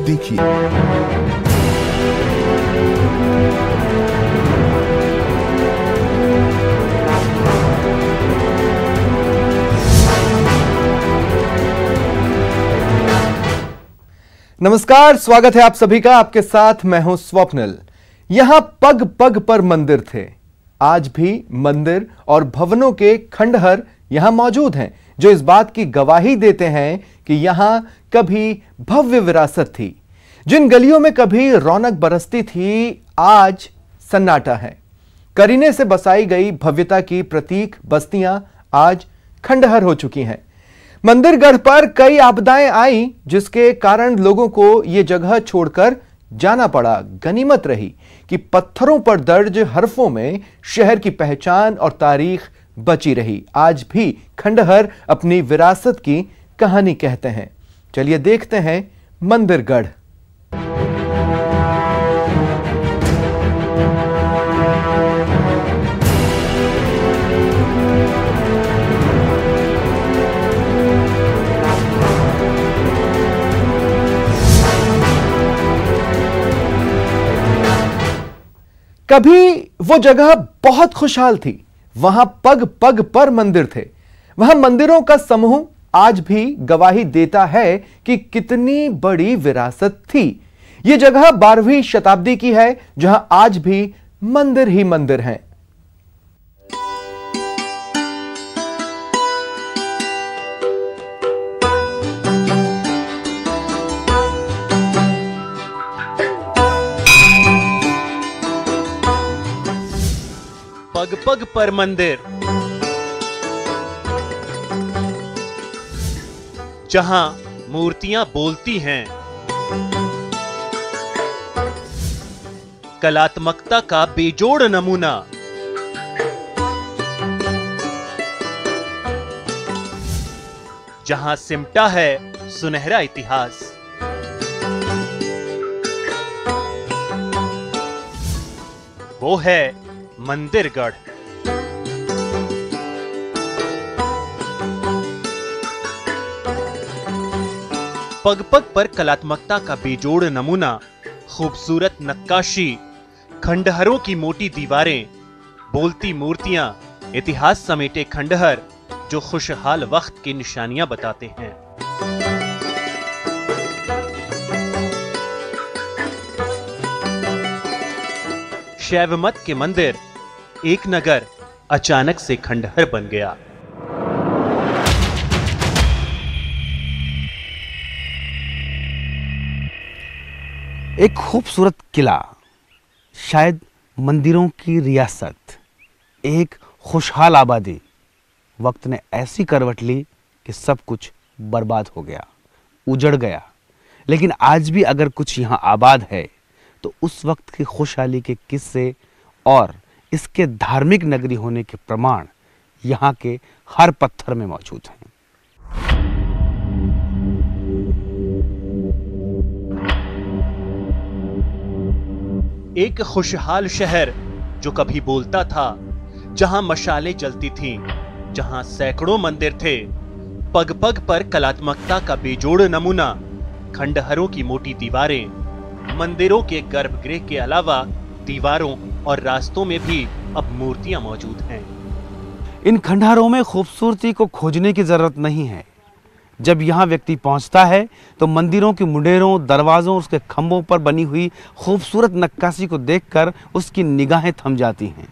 देखिए। नमस्कार, स्वागत है आप सभी का। आपके साथ मैं हूं स्वप्निल। यहां पग पग पर मंदिर थे। आज भी मंदिर और भवनों के खंडहर यहां मौजूद हैं, जो इस बात की गवाही देते हैं कि यहां कभी भव्य विरासत थी। जिन गलियों में कभी रौनक बरसती थी, आज सन्नाटा है। करीने से बसाई गई भव्यता की प्रतीक बस्तियां आज खंडहर हो चुकी हैं। मंदिरगढ़ पर कई आपदाएं आई, जिसके कारण लोगों को यह जगह छोड़कर जाना पड़ा। गनीमत रही कि पत्थरों पर दर्ज हरफों में शहर की पहचान और तारीख बची रही। आज भी खंडहर अपनी विरासत की कहानी कहते हैं। चलिए देखते हैं मंदिरगढ़। कभी वो जगह बहुत खुशहाल थी। वहां पग पग पर मंदिर थे। वहां मंदिरों का समूह आज भी गवाही देता है कि कितनी बड़ी विरासत थी। यह जगह 12वीं शताब्दी की है, जहां आज भी मंदिर ही मंदिर हैं। पग पग पर मंदिर, जहां मूर्तियां बोलती हैं। कलात्मकता का बेजोड़ नमूना। जहां सिमटा है सुनहरा इतिहास। वो है मंदिरगढ़। पग पग पर कलात्मकता का बेजोड़ नमूना, खूबसूरत नक्काशी, खंडहरों की मोटी दीवारें, बोलती मूर्तियां, इतिहास समेटे खंडहर जो खुशहाल वक्त की निशानियां बताते हैं। शैव मत के मंदिर, एक नगर अचानक से खंडहर बन गया। एक खूबसूरत किला, शायद मंदिरों की रियासत, एक खुशहाल आबादी। वक्त ने ऐसी करवट ली कि सब कुछ बर्बाद हो गया, उजड़ गया। लेकिन आज भी अगर कुछ यहाँ आबाद है तो उस वक्त की खुशहाली के किस्से और इसके धार्मिक नगरी होने के प्रमाण यहाँ के हर पत्थर में मौजूद हैं। एक खुशहाल शहर जो कभी बोलता था, जहां मशालें जलती थीं, जहां सैकड़ों मंदिर थे। पग पग पर कलात्मकता का बेजोड़ नमूना, खंडहरों की मोटी दीवारें, मंदिरों के गर्भगृह के अलावा दीवारों और रास्तों में भी अब मूर्तियां मौजूद हैं। इन खंडहरों में खूबसूरती को खोजने की जरूरत नहीं है। जब यहाँ व्यक्ति पहुँचता है तो मंदिरों के मुंडेरों, दरवाजों और उसके खंभों पर बनी हुई खूबसूरत नक्काशी को देखकर उसकी निगाहें थम जाती हैं।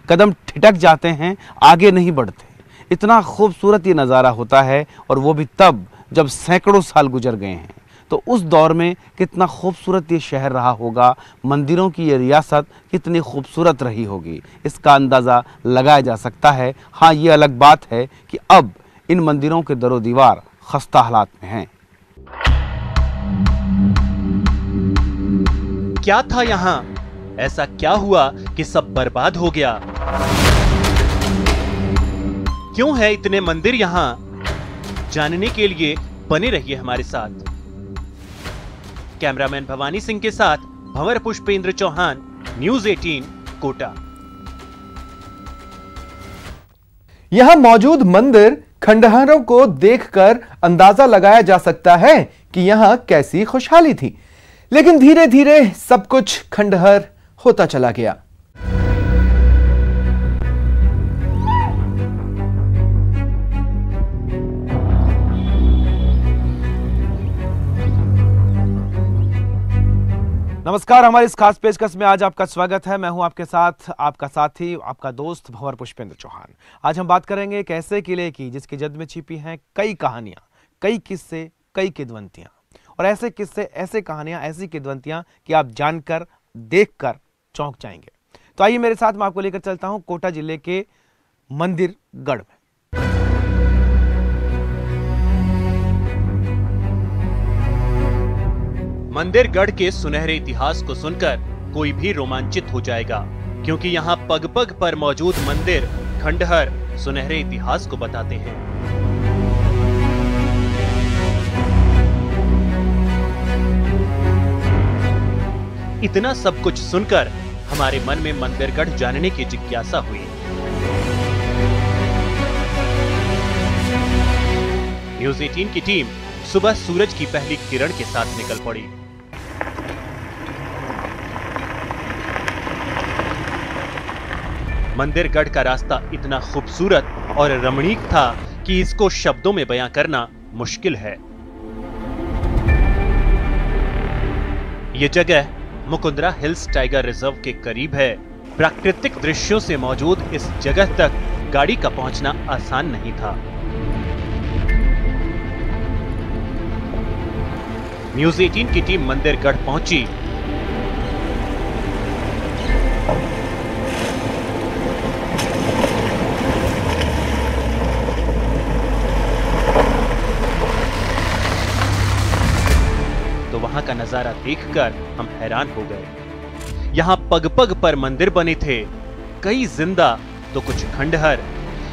कदम ठिठक जाते हैं, आगे नहीं बढ़ते। इतना खूबसूरत ये नज़ारा होता है, और वो भी तब जब सैकड़ों साल गुजर गए हैं। तो उस दौर में कितना खूबसूरत ये शहर रहा होगा, मंदिरों की ये रियासत कितनी खूबसूरत रही होगी, इसका अंदाज़ा लगाया जा सकता है। हाँ, ये अलग बात है कि अब इन मंदिरों के दरो दीवार खस्ता हालात में हैं। क्या था यहाँ? ऐसा क्या हुआ कि सब बर्बाद हो गया? क्यों है इतने मंदिर यहाँ? जानने के लिए बने रहिए हमारे साथ। कैमरामैन भवानी सिंह के साथ भंवर पुष्पेंद्र चौहान, न्यूज़ 18, कोटा। यहां मौजूद मंदिर खंडहरों को देखकर अंदाजा लगाया जा सकता है कि यहां कैसी खुशहाली थी। लेकिन धीरे धीरे सब कुछ खंडहर होता चला गया। नमस्कार, हमारे इस खास पेशकश में आज आपका स्वागत है। मैं हूं आपके साथ आपका साथी, आपका दोस्त भंवर पुष्पेंद्र चौहान। आज हम बात करेंगे एक ऐसे किले की जिसकी जद में छिपी हैं कई कहानियां, कई किस्से, कई किदवंतियां। और ऐसे किस्से, ऐसे कहानियां, ऐसी किदवंतियां कि आप जानकर, देखकर चौंक जाएंगे। तो आइए मेरे साथ, मैं आपको लेकर चलता हूं कोटा जिले के मंदिरगढ़ में। मंदिरगढ़ के सुनहरे इतिहास को सुनकर कोई भी रोमांचित हो जाएगा, क्योंकि यहाँ पग पग पर मौजूद मंदिर, खंडहर सुनहरे इतिहास को बताते हैं। इतना सब कुछ सुनकर हमारे मन में मंदिरगढ़ जानने की जिज्ञासा हुई। न्यूज़ 18 की टीम सुबह सूरज की पहली किरण के साथ निकल पड़ी। मंदिरगढ़ का रास्ता इतना खूबसूरत और रमणीक था कि इसको शब्दों में बयां करना मुश्किल है। यह जगह मुकुंदरा हिल्स टाइगर रिजर्व के करीब है। प्राकृतिक दृश्यों से मौजूद इस जगह तक गाड़ी का पहुंचना आसान नहीं था। न्यूज़ 18 की टीम मंदिरगढ़ पहुंची। तो वहां का नजारा देखकर हम हैरान हो गए। यहां पग पग पर मंदिर बने थे, कई जिंदा तो कुछ खंडहर।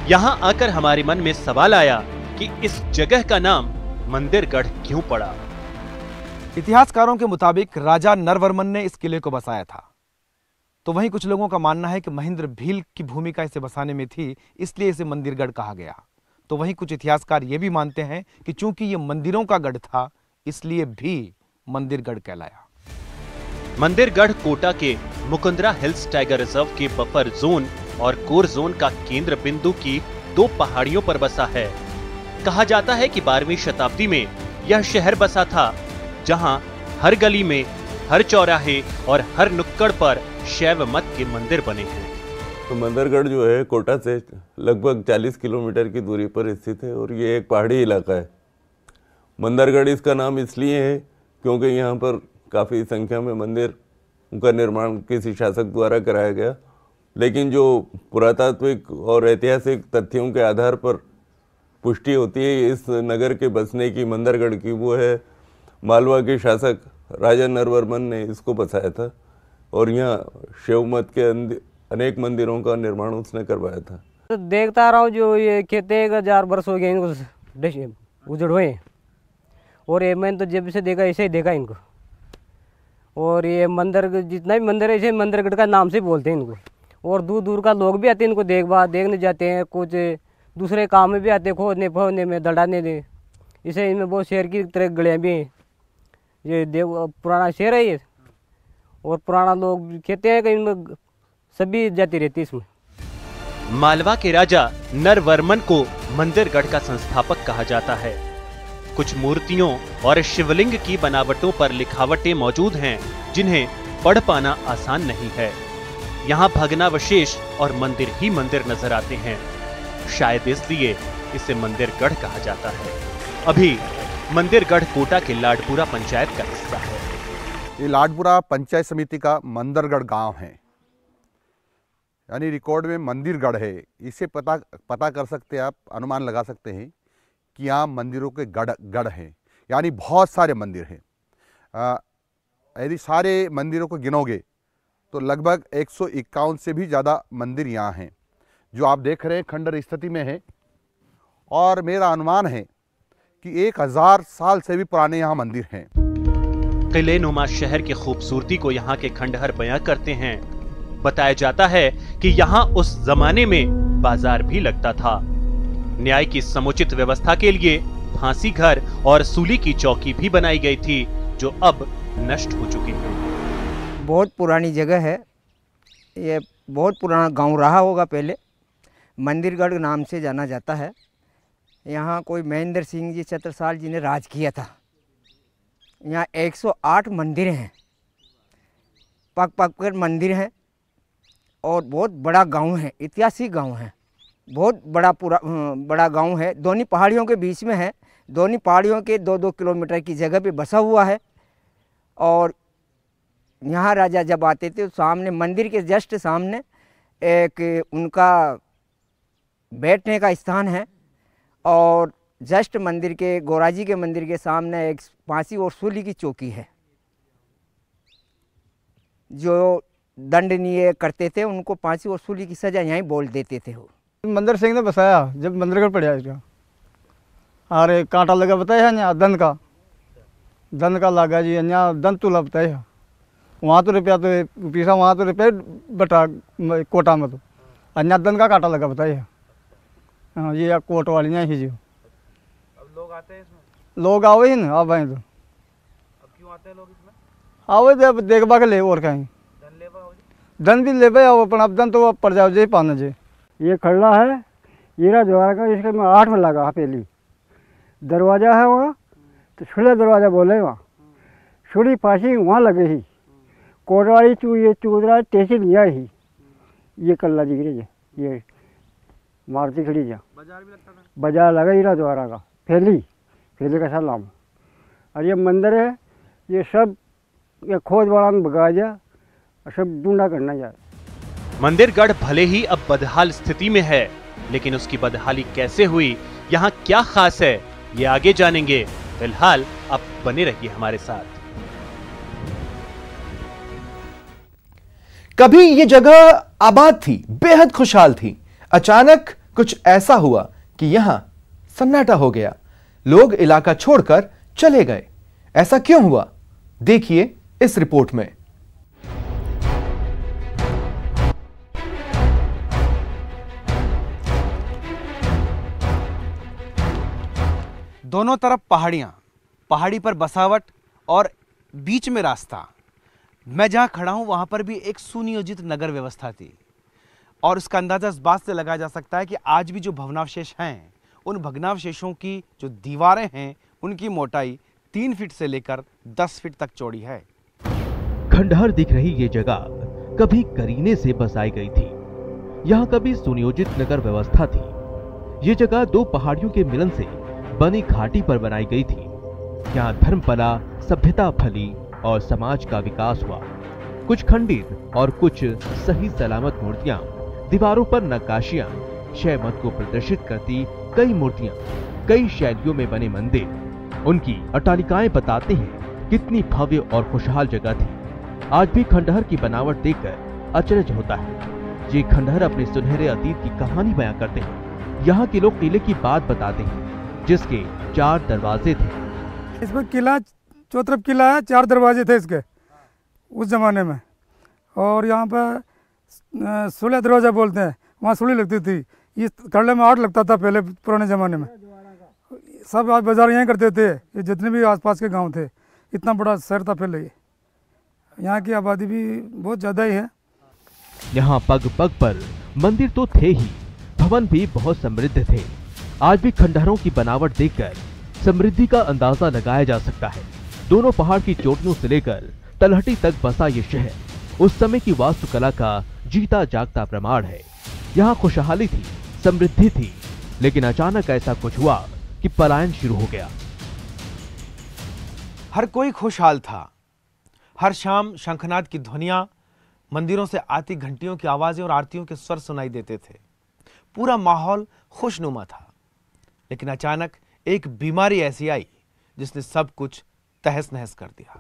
यहां आकर हमारे मन में सवाल आया कि इस जगह का नाम मंदिरगढ़ क्यों पड़ा। इतिहासकारों के मुताबिक राजा नरवर्मन ने इस किले को बसाया था। तो वहीं कुछ लोगों का मानना है कि महेंद्र भील की भूमिका इसे बसाने में थी, इसलिए इसे मंदिरगढ़ कहा गया। तो वहीं कुछ इतिहासकार यह भी मानते हैं कि चूंकि यह मंदिरों का गढ़ था, इसलिए भी मंदिरगढ़ कहलाया। मंदिरगढ़ कोटा के मुकुंदरा हिल्स टाइगर रिजर्व के बफर जोन और कोर जोन का केंद्र बिंदु की दो पहाड़ियों पर बसा है। कहा जाता है कि 12वीं शताब्दी में यह शहर बसा था, जहां हर गली में, हर चौराहे और हर नुक्कड़ पर शैव मत के मंदिर बने हैं। तो मंदिरगढ़ जो है कोटा से लगभग 40 किलोमीटर की दूरी पर स्थित है और ये एक पहाड़ी इलाका है। मंदिरगढ़ इसका नाम इसलिए है क्योंकि यहाँ पर काफ़ी संख्या में मंदिर का निर्माण किसी शासक द्वारा कराया गया, लेकिन जो पुरातात्विक और ऐतिहासिक तथ्यों के आधार पर पुष्टि होती है इस नगर के बसने की, मंदिरगढ़ की, वो है मालवा के शासक राजा नरवर्मन ने इसको बसाया था और यहाँ शैव मत के अनेक मंदिरों का निर्माण उसने करवाया था। तो देखता रहा हूँ जो ये कहते 1000 वर्ष हो गए इनको उजड़ हुए, और ये मैंने तो जब से देखा ऐसे ही देखा इनको। और ये मंदिर, जितना भी मंदिर है ऐसे मंदिरगढ़ का नाम से बोलते हैं इनको। और दूर दूर का लोग भी आते हैं इनको देखने जाते हैं, कुछ दूसरे काम में भी आते हैं, खोदने में, दड़ाने में। इसे इनमें बहुत शहर की तरह गलियाँ भी हैं। ये पुराना शहर है ये, और पुराना लोग कहते हैं कि इनमें सभी जाति रहती है इसमें। मालवा के राजा नरवर्मन को मंदिरगढ़ का संस्थापक कहा जाता है। कुछ मूर्तियों और शिवलिंग की बनावटों पर लिखावटें मौजूद हैं, जिन्हें पढ़ पाना आसान नहीं है। यहाँ भग्नावशेष और मंदिर ही मंदिर नजर आते हैं, शायद इसलिए इसे मंदिरगढ़ कहा जाता है। अभी मंदिरगढ़ कोटा के लाडपुरा पंचायत का हिस्सा है। ये लाडपुरा पंचायत समिति का मंदिरगढ़ गांव है, यानी रिकॉर्ड में मंदिरगढ़ है। इसे पता कर सकते हैं आप, अनुमान लगा सकते हैं कि यहाँ मंदिरों के गढ़ हैं, यानी बहुत सारे मंदिर हैं। यदि सारे मंदिरों को गिनोगे तो लगभग 151 से भी ज़्यादा मंदिर यहाँ हैं, जो आप देख रहे हैं खंडहर स्थिति में है। और मेरा अनुमान है कि 1000 साल से भी पुराने यहाँ मंदिर हैं। किले नुमा शहर की खूबसूरती को यहाँ के खंडहर बयां करते हैं। बताया जाता है कि यहाँ उस जमाने में बाजार भी लगता था। न्याय की समुचित व्यवस्था के लिए फांसी घर और सूली की चौकी भी बनाई गई थी, जो अब नष्ट हो चुकी हैं। बहुत पुरानी जगह है, ये बहुत पुराना गांव रहा होगा, पहले मंदिरगढ़ नाम से जाना जाता है। यहाँ कोई महेंद्र सिंह जी छत्रसाल जी ने राज किया था। यहाँ 108 मंदिर हैं, पग पग कर मंदिर हैं, और बहुत बड़ा गांव है, ऐतिहासिक गांव है, बहुत बड़ा गांव है। दोनों पहाड़ियों के बीच में है, दोनों पहाड़ियों के 2-2 किलोमीटर की जगह पे बसा हुआ है। और यहाँ राजा जब आते थे तो सामने मंदिर के जस्ट सामने एक उनका बैठने का स्थान है, और जस्ट मंदिर के गोराजी के मंदिर के सामने एक फांसी और सूली की चौकी है। जो दंडनीय करते थे उनको फांसी और सूली की सजा यहीं बोल देते थे। वो मंदिर सिंह ने बसाया जब मंदिरगढ़ पड़ा इसका, अरे कांटा लगा बताया यहाँ दंद का लगा जी, यहाँ दंद तुला बताया। वहाँ तो रुपया तो पीसा, वहाँ तो रुपया बटा कोटा में, तो अन्य दंद का कांटा लगा बताया। हाँ, ये कोट वाली यहाँ ही जो अब लोग आते हैं इसमें, लोग आवे ही ना, अब आए तो अब क्यों आते हैं लोग इसमें? आवे तो अब देखबा के ले और कहीं दन भी ले अपन, अब दन तो पड़ जाओ जे पाना जे। ये खड़ा है हीरा द्वारा का, इसके में 8 में लगा पहली दरवाज़ा है वहाँ, तो छुले दरवाज़ा बोले वहाँ, छुड़ी फांसी वहाँ लगे ही, कोटवाड़ी ये चूदरा तहसील लिया ही, ये कल्ला दिख रही है, ये मारुति खड़ी जा, बाजार भी लगता था, बाजार लगा हीरा द्वारा का, फैली का सलाम। और ये मंदिर है, ये सब ये खोज बड़ा में भगा जा, सब ढूंढा करना यार। मंदिरगढ़ भले ही अब बदहाल स्थिति में है, लेकिन उसकी बदहाली कैसे हुई, यहाँ क्या खास है, ये आगे जानेंगे। फिलहाल आप बने रहिए हमारे साथ। कभी ये जगह आबाद थी, बेहद खुशहाल थी। अचानक कुछ ऐसा हुआ कि यहां सन्नाटा हो गया, लोग इलाका छोड़कर चले गए। ऐसा क्यों हुआ, देखिए इस रिपोर्ट में। दोनों तरफ पहाड़ियां, पहाड़ी पर बसावट और बीच में रास्ता। मैं जहां खड़ा हूं वहां पर भी एक सुनियोजित नगर व्यवस्था थी, और उसका अंदाजा इस बात से लगाया जा सकता है कि आज भी जो भग्नावशेष हैं, उन भग्नावशेषों की जो दीवारें हैं उनकी मोटाई 3 फीट से लेकर 10 फीट तक चौड़ी है। खंडहर दिख रही ये जगह कभी करीने से बसाई गई थी। यहाँ कभी सुनियोजित नगर व्यवस्था थी। ये जगह 2 पहाड़ियों के मिलन से बनी घाटी पर बनाई गई थी। यहाँ धर्म पला, सभ्यता फली और समाज का विकास हुआ। कुछ खंडित और कुछ सही सलामत मूर्तियां, दीवारों पर नक्काशियां, क्षय मत को प्रदर्शित करती कई मूर्तियां, कई शैलियों में बने मंदिर, उनकी अट्टालिकाएं बताते हैं कितनी भव्य और खुशहाल जगह थी। आज भी खंडहर की बनावट देखकर अचरज होता है। ये खंडहर अपने सुनहरे अतीत की कहानी बयां करते हैं। यहाँ के लोग किले की बात बताते हैं, जिसके 4 दरवाजे थे। इसमें किला, चौतरफ किला है, 4 दरवाजे थे इसके उस जमाने में। और यहाँ पर सूला दरवाजा बोलते हैं, वहाँ सूली लगती थी। इस करले में 8 लगता था पहले पुराने ज़माने में। सब आज बाजार यहीं करते थे, ये जितने भी आसपास के गांव थे। इतना बड़ा शहर था पहले ये। यहाँ की आबादी भी बहुत ज़्यादा ही है। यहाँ पग पग पर मंदिर तो थे ही, भवन भी बहुत समृद्ध थे। आज भी खंडहरों की बनावट देखकर समृद्धि का अंदाजा लगाया जा सकता है। दोनों पहाड़ की चोटियों से लेकर तलहटी तक बसा ये शहर उस समय की वास्तुकला का जीता जागता प्रमाण है। यहाँ खुशहाली थी, समृद्धि थी, लेकिन अचानक ऐसा कुछ हुआ कि पलायन शुरू हो गया। हर कोई खुशहाल था। हर शाम शंखनाद की ध्वनियां, मंदिरों से आती घंटियों की आवाजें और आरतियों के स्वर सुनाई देते थे। पूरा माहौल खुशनुमा था। लेकिन अचानक एक बीमारी ऐसी आई जिसने सब कुछ तहस नहस कर दिया।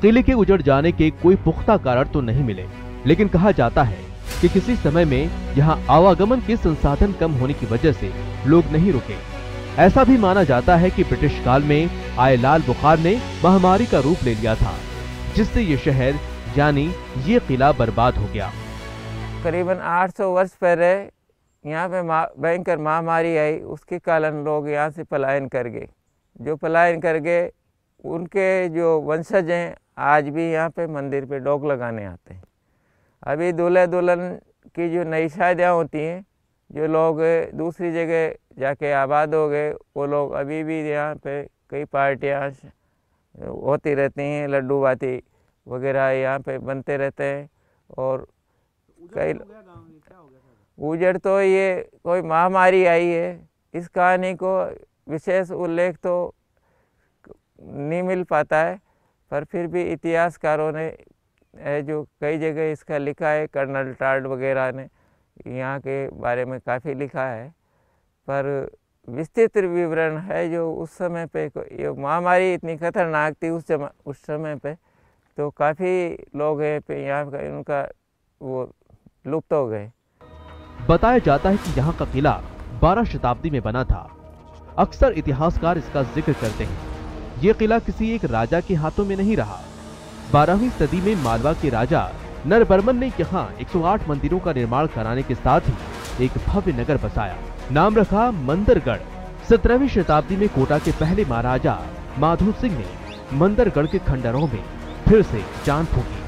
किले के उजड़ जाने के कोई पुख्ता कारण तो नहीं मिले, लेकिन कहा जाता है कि किसी समय में यहाँ आवागमन के संसाधन कम होने की वजह से लोग नहीं रुके। ऐसा भी माना जाता है कि ब्रिटिश काल में आए लाल बुखार ने महामारी का रूप ले लिया था, जिससे ये शहर यानी ये किला बर्बाद हो गया। करीबन 800 वर्ष पहले यहाँ पे भयंकर महामारी आई, उसके कारण लोग यहाँ से पलायन कर गए। जो पलायन कर गए उनके जो वंशज हैं आज भी यहाँ पे मंदिर पे डोक लगाने आते हैं। अभी दूल्हे दुल्हन की जो नई शादियाँ होती हैं, जो लोग दूसरी जगह जाके आबाद हो गए, वो लोग अभी भी यहाँ पे कई पार्टियाँ होती रहती हैं, लड्डू बाती वगैरह यहाँ पे बनते रहते हैं। और कई उजड़ तो ये कोई महामारी आई है, इस कहानी को विशेष उल्लेख तो नहीं मिल पाता है, पर फिर भी इतिहासकारों ने जो कई जगह इसका लिखा है, कर्नल टार्ड वगैरह ने यहाँ के बारे में काफ़ी लिखा है, पर विस्तृत विवरण है जो उस समय पे ये महामारी इतनी खतरनाक थी उस समय पे, तो काफ़ी लोग हैं पे यहाँ का उनका वो लुप्त हो गए। बताया जाता है कि यहाँ का किला 12 शताब्दी में बना था। अक्सर इतिहासकार इसका जिक्र करते हैं। ये किला किसी एक राजा के हाथों में नहीं रहा। 12वीं सदी में मालवा के राजा नरवर्मन ने यहाँ 108 मंदिरों का निर्माण कराने के साथ ही एक भव्य नगर बसाया। नाम रखा मंदरगढ़। 17वीं शताब्दी में कोटा के पहले महाराजा माधो सिंह ने मंदरगढ़ के खंडरों में फिर से जान फूकी।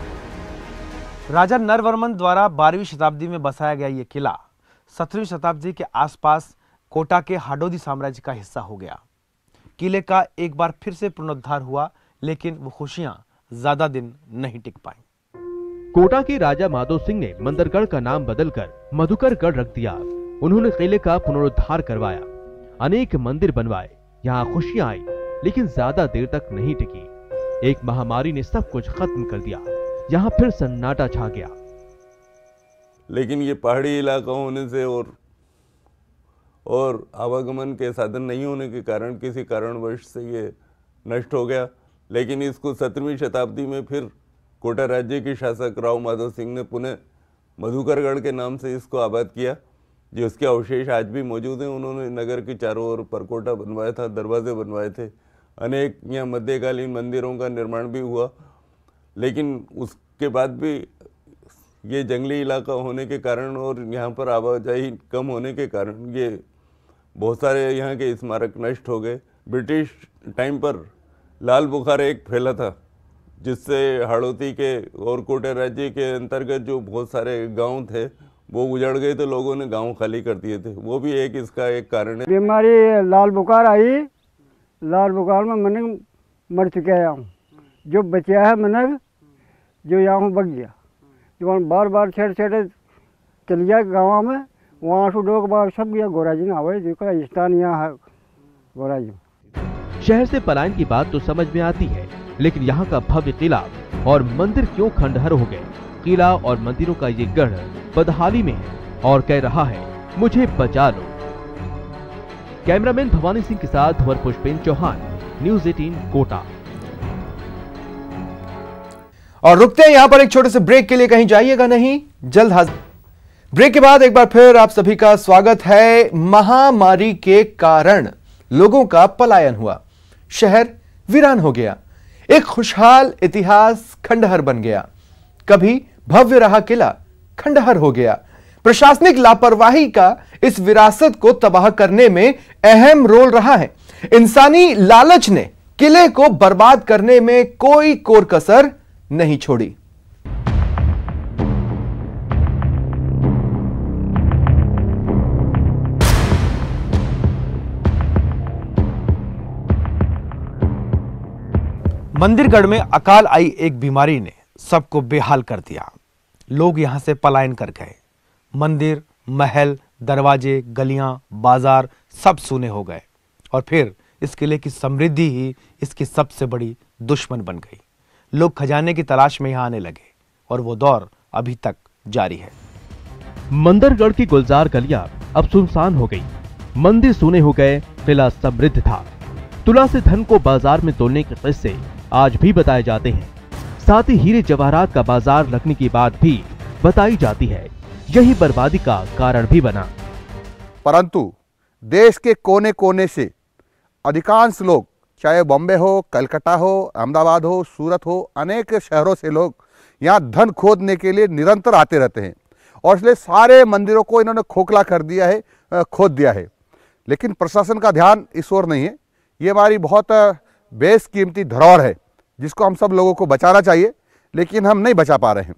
राजा नरवर्मन द्वारा 12वीं शताब्दी में बसाया गया ये किला 17वीं शताब्दी के आसपास कोटा के हाडोदी साम्राज्य का हिस्सा हो गया। किले का एक बार फिर से पुनरुद्धार हुआ, लेकिन वो खुशियां ज्यादा दिन नहीं टिक पाई। कोटा के राजा माधो सिंह ने मंदरगढ़ का नाम बदलकर मधुकरगढ़ रख दिया। उन्होंने किले का पुनरुद्धार करवाया, अनेक मंदिर बनवाए। यहाँ खुशियां आई, लेकिन ज्यादा देर तक नहीं टिकी। एक महामारी ने सब कुछ खत्म कर दिया। यहाँ फिर सन्नाटा छा गया। लेकिन ये पहाड़ी इलाका होने से और आवागमन के साधन नहीं होने के कारण किसी कारणवश से ये नष्ट हो गया। लेकिन इसको 17वीं शताब्दी में फिर कोटा राज्य के शासक राव माधव सिंह ने पुनः मधुकरगढ़ के नाम से इसको आबाद किया, जो इसके अवशेष आज भी मौजूद हैं। उन्होंने नगर के चारों ओर परकोटा बनवाया था, दरवाजे बनवाए थे, अनेक यहाँ मध्यकालीन मंदिरों का निर्माण भी हुआ। लेकिन उसके बाद भी ये जंगली इलाका होने के कारण और यहाँ पर आवाजाही कम होने के कारण ये बहुत सारे यहाँ के स्मारक नष्ट हो गए। ब्रिटिश टाइम पर लाल बुखार एक फैला था, जिससे हाड़ौती के और कोटा राज्य के अंतर्गत जो बहुत सारे गांव थे वो उजड़ गए, तो लोगों ने गांव खाली कर दिए थे। वो भी इसका एक कारण है। बीमारी लाल बुखार आई, लाल बुखार में मनक मर चुके हैं। जो बचा है मनक जो यहाँ बग गया, जो बार बार छेड़ चल गया गाँव में, वहाँ से लोग बार सब गया गोराजी ना आवे, जो का स्थान यहाँ है गोराजी। शहर से पलायन की बात तो समझ में आती है, लेकिन यहाँ का भव्य किला और मंदिर क्यों खंडहर हो गए? किला और मंदिरों का ये गढ़ बदहाली में है और कह रहा है, मुझे बचा लो। कैमरामैन भवानी सिंह के साथ धवर पुष्पेंद्र चौहान, न्यूज़ 18 कोटा। और रुकते हैं यहां पर एक छोटे से ब्रेक के लिए, कहीं जाइएगा नहीं, जल्द हाजिर। ब्रेक के बाद एक बार फिर आप सभी का स्वागत है। महामारी के कारण लोगों का पलायन हुआ, शहर वीरान हो गया, एक खुशहाल इतिहास खंडहर बन गया। कभी भव्य रहा किला खंडहर हो गया। प्रशासनिक लापरवाही का इस विरासत को तबाह करने में अहम रोल रहा है। इंसानी लालच ने किले को बर्बाद करने में कोई कोर कसर नहीं छोड़ी। मंदिरगढ़ में अकाल आई एक बीमारी ने सबको बेहाल कर दिया। लोग यहां से पलायन कर गए। मंदिर, महल, दरवाजे, गलियां, बाजार सब सूने हो गए। और फिर इस किले की समृद्धि ही इसकी सबसे बड़ी दुश्मन बन गई। लोग खजाने की तलाश में यहां आने लगे और वो दौर अभी तक जारी है। मंदरगढ़ की गुलजार गलियां अब सुनसान हो गई। मंदिर सूने हो गए, किला समृद्ध था। तुला से धन को बाजार में तोलने के किस्से आज भी बताए जाते हैं। साथ ही हीरे जवाहरात का बाजार लगने की बात भी बताई जाती है। यही बर्बादी का कारण भी बना। परंतु देश के कोने कोने से अधिकांश लोग, चाहे बॉम्बे हो, कलकत्ता हो, अहमदाबाद हो, सूरत हो, अनेक शहरों से लोग यहाँ धन खोदने के लिए निरंतर आते रहते हैं और इसलिए सारे मंदिरों को इन्होंने खोखला कर दिया है, खोद दिया है। लेकिन प्रशासन का ध्यान इस ओर नहीं है। ये हमारी बहुत बेशकीमती धरोहर है जिसको हम सब लोगों को बचाना चाहिए, लेकिन हम नहीं बचा पा रहे हैं।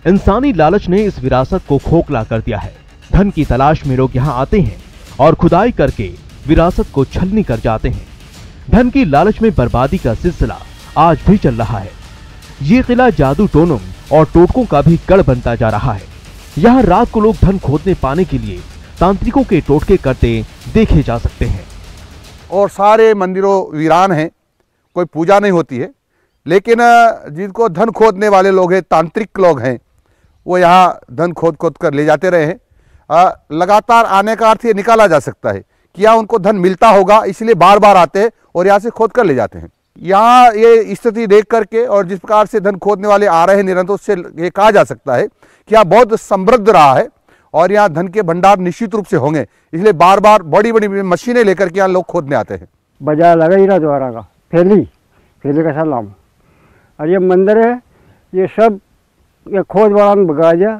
इंसानी लालच ने इस विरासत को खोखला कर दिया है। धन की तलाश में लोग यहाँ आते हैं और खुदाई करके विरासत को छलनी कर जाते हैं। धन की लालच में बर्बादी का सिलसिला आज भी चल रहा है। ये किला जादू टोनों और टोटकों का भी गढ़ बनता जा रहा है। यहाँ रात को लोग धन खोदने पाने के लिए तांत्रिकों के टोटके करते देखे जा सकते हैं। और सारे मंदिरों वीरान हैं, कोई पूजा नहीं होती है, लेकिन जिनको धन खोदने वाले लोग हैं, तांत्रिक लोग हैं, वो यहाँ धन खोद कर ले जाते रहे हैं। लगातार आने का अर्थ ये निकाला जा सकता है कि यहाँ उनको धन मिलता होगा, इसलिए बार बार आते हैं और यहाँ से खोद कर ले जाते हैं। यहाँ ये स्थिति देख करके और जिस प्रकार से धन खोदने वाले आ रहे हैं निरंतर, उससे ये कहा जा सकता है कि यहाँ बहुत समृद्ध रहा है और यहाँ धन के भंडार निश्चित रूप से होंगे, इसलिए बार बार बड़ी बड़ी मशीनें लेकर के यहाँ लोग खोदने आते हैं। बाजार लगा हीरा द्वारा का फैली का सलाम, और ये मंदिर है, ये सब ये खोद वाला में भगा जा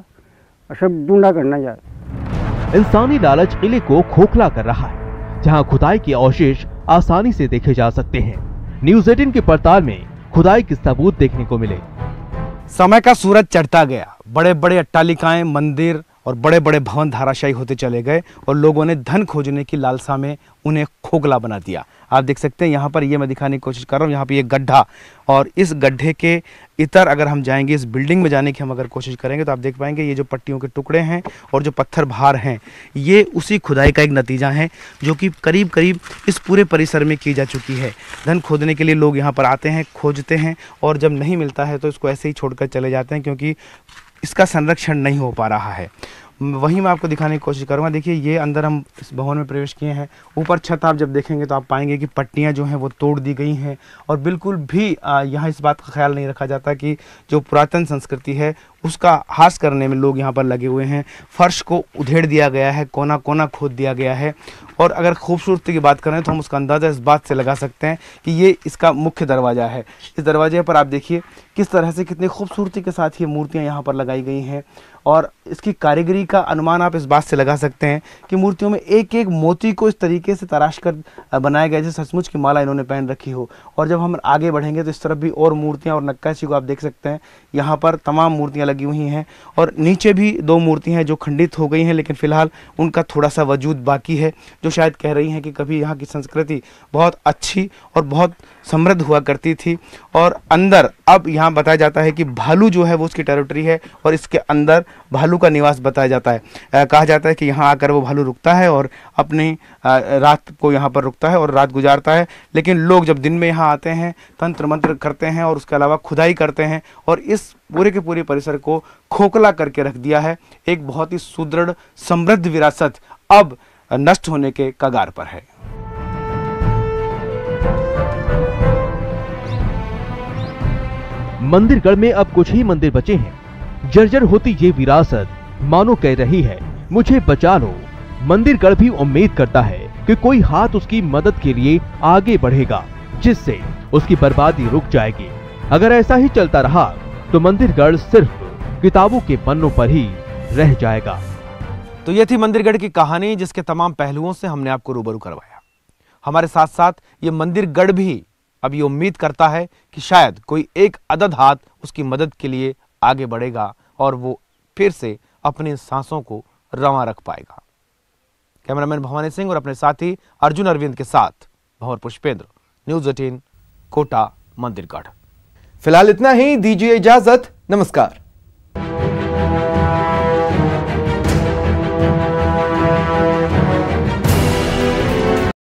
और सब ढूंढा करना यार। इंसानी लालच किले को खोखला कर रहा है, जहां खुदाई के अवशेष आसानी से देखे जा सकते हैं। न्यूज़ 18 की पड़ताल में खुदाई के सबूत देखने को मिले। समय का सूरज चढ़ता गया, बड़े बड़े अट्टालिकाएं, मंदिर और बड़े बड़े भवन धाराशायी होते चले गए और लोगों ने धन खोजने की लालसा में उन्हें खोखला बना दिया। आप देख सकते हैं यहाँ पर, ये मैं दिखाने की कोशिश कर रहा हूँ, यहाँ पे ये गड्ढा, और इस गड्ढे के इतर अगर हम जाएंगे, इस बिल्डिंग में जाने की हम अगर कोशिश करेंगे तो आप देख पाएंगे ये जो पट्टियों के टुकड़े हैं और जो पत्थर भार हैं, ये उसी खुदाई का एक नतीजा है जो कि करीब करीब इस पूरे परिसर में की जा चुकी है। धन खोदने के लिए लोग यहाँ पर आते हैं, खोजते हैं, और जब नहीं मिलता है तो इसको ऐसे ही छोड़कर चले जाते हैं, क्योंकि इसका संरक्षण नहीं हो पा रहा है। वहीं मैं आपको दिखाने की कोशिश करूँगा। देखिए, ये अंदर हम इस भवन में प्रवेश किए हैं। ऊपर छत आप जब देखेंगे तो आप पाएंगे कि पट्टियाँ जो हैं वो तोड़ दी गई हैं, और बिल्कुल भी यहाँ इस बात का ख्याल नहीं रखा जाता कि जो पुरातन संस्कृति है उसका हास करने में लोग यहाँ पर लगे हुए हैं। फर्श को उधेड़ दिया गया है, कोना कोना खोद दिया गया है, और अगर खूबसूरती की बात करें तो हम उसका अंदाज़ा इस बात से लगा सकते हैं कि ये इसका मुख्य दरवाज़ा है। इस दरवाजे पर आप देखिए किस तरह से कितनी खूबसूरती के साथ ये मूर्तियाँ यहाँ पर लगाई गई हैं, और इसकी कारीगरी का अनुमान आप इस बात से लगा सकते हैं कि मूर्तियों में एक एक मोती को इस तरीके से तराश कर बनाया गया जैसे सचमुच की माला इन्होंने पहन रखी हो। और जब हम आगे बढ़ेंगे तो इस तरफ भी और मूर्तियाँ और नक्काशी को आप देख सकते हैं। यहाँ पर तमाम मूर्तियाँ लगी हुई हैं, और नीचे भी दो मूर्तियाँ हैं जो खंडित हो गई हैं, लेकिन फ़िलहाल उनका थोड़ा सा वजूद बाकी है, जो शायद कह रही हैं कि कभी यहाँ की संस्कृति बहुत अच्छी और बहुत समृद्ध हुआ करती थी। और अंदर अब यहाँ बताया जाता है कि भालू जो है वो उसकी टेरिटरी है, और इसके अंदर भालू का निवास बताया जाता है। कहा जाता है कि यहाँ आकर वो भालू रुकता है और अपनी रात को यहाँ पर रुकता है और रात गुजारता है। लेकिन लोग जब दिन में यहाँ आते हैं, तंत्र मंत्र करते हैं और उसके अलावा खुदाई करते हैं, और इस पूरे के पूरे परिसर को खोखला करके रख दिया है। एक बहुत ही सुदृढ़ समृद्ध विरासत अब नष्ट होने के कगार पर है। मंदिरगढ़ में अब कुछ ही मंदिर बचे हैं। जर्जर होती ये विरासत मानो कह रही है, मुझे बचा लो। मंदिरगढ़ भी उम्मीद करता है कि कोई हाथ उसकी मदद के लिए आगे बढ़ेगा, जिससे उसकी बर्बादी रुक जाएगी। अगर ऐसा ही चलता रहा तो मंदिरगढ़ सिर्फ किताबों के पन्नों पर ही रह जाएगा। तो ये थी मंदिरगढ़ की कहानी, जिसके तमाम पहलुओं से हमने आपको रूबरू करवाया। हमारे साथ साथ ये मंदिरगढ़ भी अब ये उम्मीद करता है कि शायद कोई एक अदद हाथ उसकी मदद के लिए आगे बढ़ेगा और वो फिर से अपनी सांसों को रवां रख पाएगा। कैमरामैन भवानी सिंह और अपने साथी अर्जुन अरविंद के साथ भंवर पुष्पेंद्र, न्यूज़ 18, कोटा, मंदिरगढ़। फिलहाल इतना ही, दीजिए इजाजत, नमस्कार।